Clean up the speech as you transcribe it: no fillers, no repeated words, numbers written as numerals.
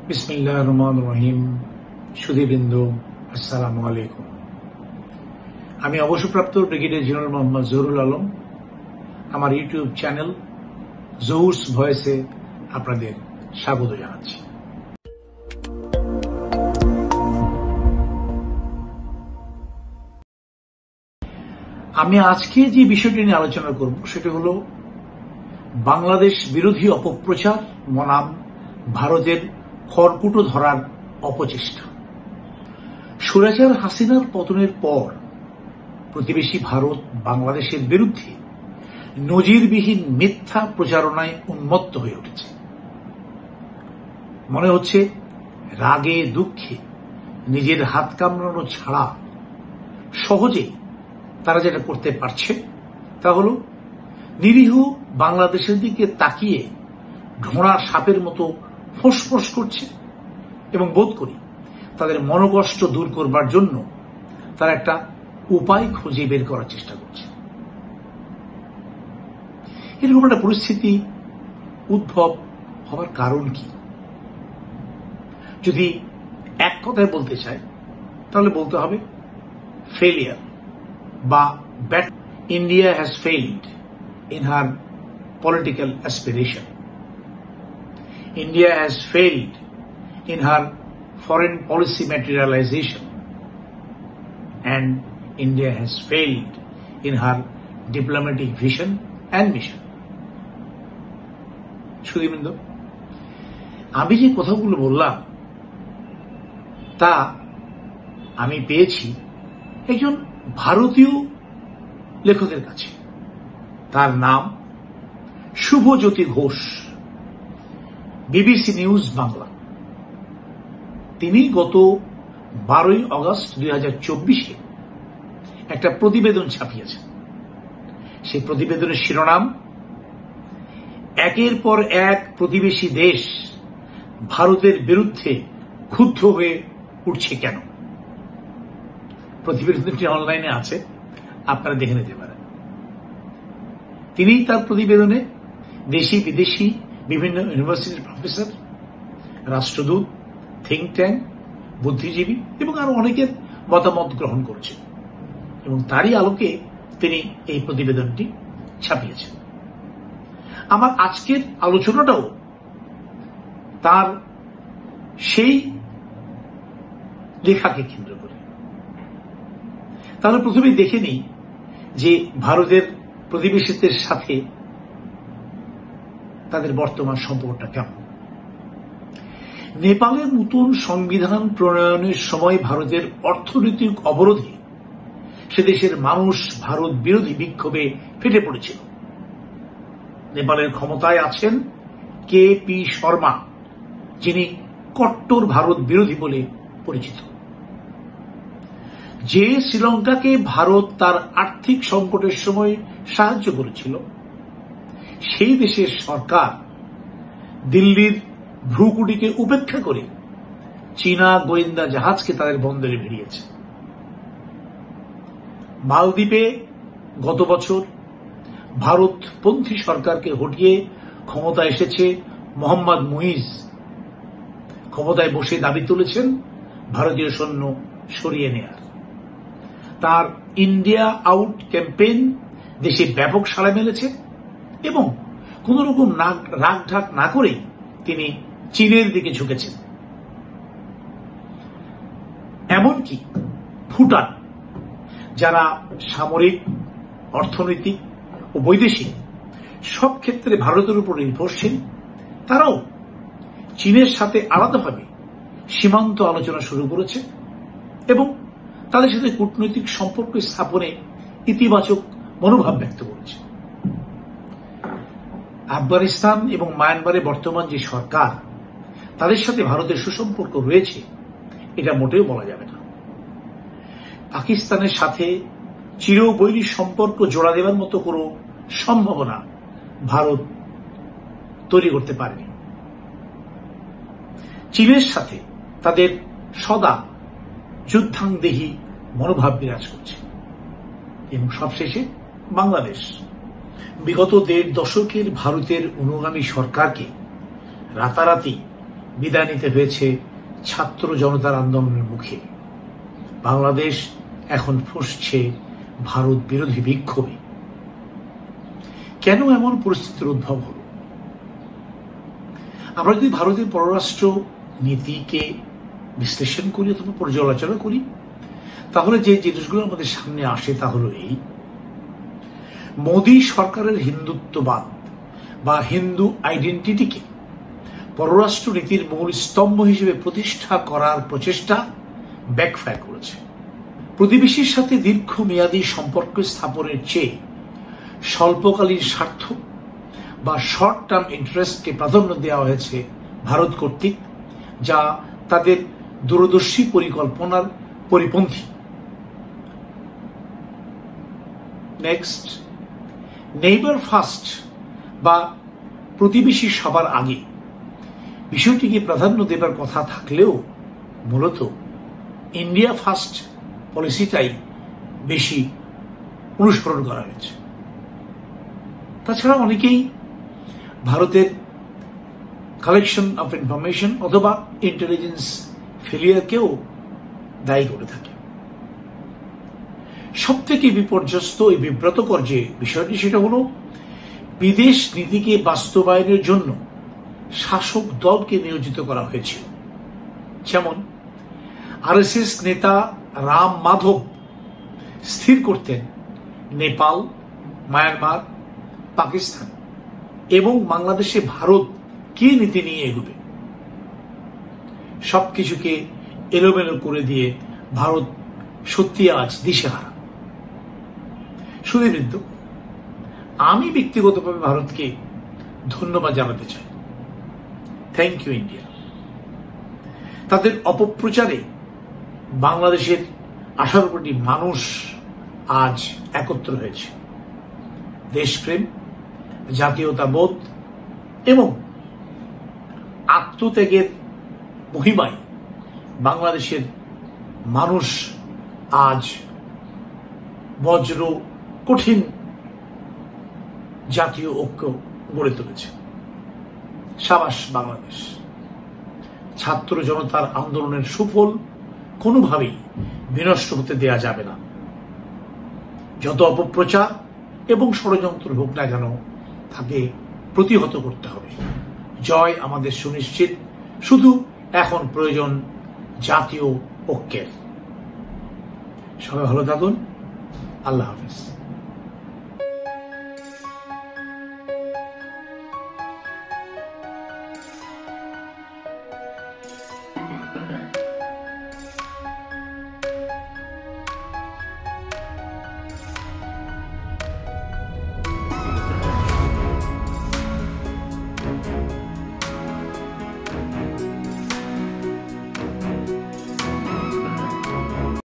বিসমিল্লাহির রহমানির রহিম। সুধীবৃন্দ, আসসালামু আলাইকুম। আমি অবসরপ্রাপ্ত ব্রিগেডিয়ার জেনারেল মোহাম্মদ জহুরুল আলম। আমার ইউটিউব চ্যানেল জহুরস ভয়েসে আপনাদের স্বাগত জানাচ্ছি। আমি আজকে যে বিষয়টি নিয়ে আলোচনা করব সেটা হল বাংলাদেশ বিরোধী অপপ্রচার বনাম ভারতের খড়কুটো ধরার অপচেষ্টা। স্বৈরাচার হাসিনার পতনের পর প্রতিবেশী ভারত বাংলাদেশের বিরুদ্ধে নজিরবিহীন মিথ্যা প্রচারণায় উন্মত্ত হয়ে উঠেছে। মনে হচ্ছে রাগে দুঃখে নিজের হাত কামড়ানো ছাড়া সহজে তারা যেটা করতে পারছে তা হল নিরীহ বাংলাদেশের দিকে তাকিয়ে ঢোঁড়া সাপের মতো ফোঁসফোঁস করছে এবং বোধ করি তাদের মনোকষ্ট দূর করবার জন্য তারা একটা উপায় খুঁজে বের করার চেষ্টা করছে। এরকম একটা পরিস্থিতি উদ্ভব হওয়ার কারণ কি? যদি এক কথায় বলতে চাই তাহলে বলতে হবে ফেলিয়ার বা bat. India has failed in her political aspiration. India has failed in her foreign policy materialization, and India has failed in her diplomatic vision and mission. সুধীবৃন্দ, আমি যে কথাগুলো বললাম তা আমি পেয়েছি একজন ভারতীয় লেখকের কাছে। তার নাম শুভজ্যোতি ঘোষ, বিবিসি নিউজ বাংলা। তিনি গত 12 আগস্ট 2024 একটা প্রতিবেদন ছাপিয়েছেন। সেই প্রতিবেদনের শিরোনাম, একের পর এক প্রতিবেশী দেশ ভারতের বিরুদ্ধে ক্ষুব্ধ হয়ে উঠছে কেন। প্রতিবেদনটি অনলাইনে আছে, আপনারা দেখে নিতে পারেন। তিনি তার প্রতিবেদনে দেশি বিদেশি বিভিন্ন ইউনিভার্সিটির প্রফেসর, রাষ্ট্রদূত, থিঙ্ক ট্যাঙ্ক, বুদ্ধিজীবী এবং আরো অনেকের মতামত গ্রহণ করছেন এবং তারই আলোকে তিনি এই প্রতিবেদনটি ছাপিয়েছেন। আমার আজকের আলোচনাটাও তার সেই লেখাকে কেন্দ্র করে। তাহলে প্রথমেই দেখে নিই যে ভারতের প্রতিবেশীদের সাথে তাদের বর্তমান সম্পর্কটা কেমন। নেপালের নতুন সংবিধান প্রণয়নের সময় ভারতের অর্থনৈতিক অবরোধে সে দেশের মানুষ ভারত বিরোধী বিক্ষোভে ফেটে পড়েছিল। নেপালের ক্ষমতায় আছেন KP শর্মা, যিনি কট্টর ভারত বিরোধী বলে পরিচিত। যে শ্রীলঙ্কাকে ভারত তার আর্থিক সংকটের সময় সাহায্য করেছিল, সেই দেশের সরকার দিল্লির ভ্রুকুটিকে উপেক্ষা করে চীনা গোয়েন্দা জাহাজকে তাদের বন্দরে ভিড়িয়েছে। মালদ্বীপে গত বছর ভারতপন্থী সরকারকে হটিয়ে ক্ষমতায় এসেছে মোহাম্মদ মুইজ। ক্ষমতায় বসে দাবি তুলেছেন ভারতীয় সৈন্য সরিয়ে নেয়ার। তার ইন্ডিয়া আউট ক্যাম্পেইন দেশে ব্যাপক সাড়া মেলেছে এবং কোন রকম রাগ ঢাক না করেই তিনি চীনের দিকে ঝুঁকেছেন। এমনকি ভুটান, যারা সামরিক, অর্থনৈতিক ও বৈদেশিক সব ক্ষেত্রে ভারতের উপর নির্ভরশীল, তারাও চীনের সাথে আলাদাভাবে সীমান্ত আলোচনা শুরু করেছে এবং তাদের সাথে কূটনৈতিক সম্পর্ক স্থাপনে ইতিবাচক মনোভাব ব্যক্ত করেছে। আফগানিস্তান এবং মায়ানমারে বর্তমান যে সরকার, তাদের সাথে ভারতের সুসম্পর্ক রয়েছে এটা মোটেও বলা যাবে না। পাকিস্তানের সাথে চিরবৈরী সম্পর্ক জোড়া দেওয়ার মতো কোনো সম্ভাবনা ভারত তৈরি করতে পারেনি। চীনের সাথে তাদের সদা যুদ্ধাংদেহী মনোভাব বিরাজ করছে। এবং সবশেষে বাংলাদেশ বিগত 1.5 দশকের ভারতের অনুগামী সরকারকে রাতারাতি বিদায় নিতে হয়েছে ছাত্র জনতার আন্দোলনের মুখে। বাংলাদেশ এখন ফুঁসছে ভারত বিরোধী বিক্ষোভে। কেন এমন পরিস্থিতির উদ্ভব হল? আমরা যদি ভারতের পররাষ্ট্র নীতিকে বিশ্লেষণ করি অথবা পর্যালোচনা করি, তাহলে যে জিনিসগুলো আমাদের সামনে আসে তা হলো এই: মোদী সরকারের হিন্দুত্ববাদ বা হিন্দু আইডেন্টিটিকে পররাষ্ট্র নীতির মূল স্তম্ভ হিসেবে প্রতিষ্ঠা করার প্রচেষ্টা ব্যাকফায়ার করেছে। প্রতিবেশীর সাথে দীর্ঘমেয়াদী সম্পর্ক স্থাপনের চেয়ে স্বল্পকালীন স্বার্থ বা শর্ট টার্ম ইন্টারেস্টকে প্রাধান্য দেওয়া হয়েছে ভারত কর্তৃক, যা তাদের দূরদর্শী পরিকল্পনার পরিপন্থী। নেক্সট, নেইবার ফার্স্ট বা প্রতিবেশী সবার আগে বিষয়টিকে প্রাধান্য দেবার কথা থাকলেও মূলত ইন্ডিয়া ফার্স্ট পলিসিটাই বেশি অনুসরণ করা হয়েছে। তাছাড়া অনেকেই ভারতের কালেকশন অফ ইনফরমেশন অথবা ইন্টেলিজেন্স ফেলিয়ারকেও দায়ী করে থাকে। সবথেকে বিপর্যস্ত এই বিব্রতকর যে বিষয়টি, সেটা হল বিদেশ নীতিকে বাস্তবায়নের জন্য শাসক দলকে নিয়োজিত করা হয়েছিল। যেমন আরএসএস নেতা রাম মাধব স্থির করতেন নেপাল, মায়ানমার, পাকিস্তান এবং বাংলাদেশে ভারত কি নীতি নিয়ে এগোবে। সবকিছুকে এলোমেলো করে দিয়ে ভারত সত্যি আজ দিশেহারা। সুধীবৃন্দ, আমি ব্যক্তিগতভাবে ভারতকে ধন্যবাদ জানাতে চাই। Thank you India. তাদের অপপ্রচারে বাংলাদেশের 18 কোটি মানুষ আজ একত্র হয়েছে। দেশপ্রেম, জাতীয়তাবোধ এবং আত্মত্যাগের মহিমায় বাংলাদেশের মানুষ আজ বজ্র কঠিন জাতীয় ঐক্য গড়ে তুলেছে। সাবাস বাংলাদেশ। ছাত্র জনতার আন্দোলনের সুফল কোনোভাবেই বিনষ্ট হতে দেয়া যাবে না। যত অপপ্রচার এবং ষড়যন্ত্র হোক না কেন, তাকে প্রতিহত করতে হবে। জয় আমাদের সুনিশ্চিত। শুধু এখন প্রয়োজন জাতীয় ঐক্যের। সবাই ভালো থাকুন। আল্লাহ হাফেজ।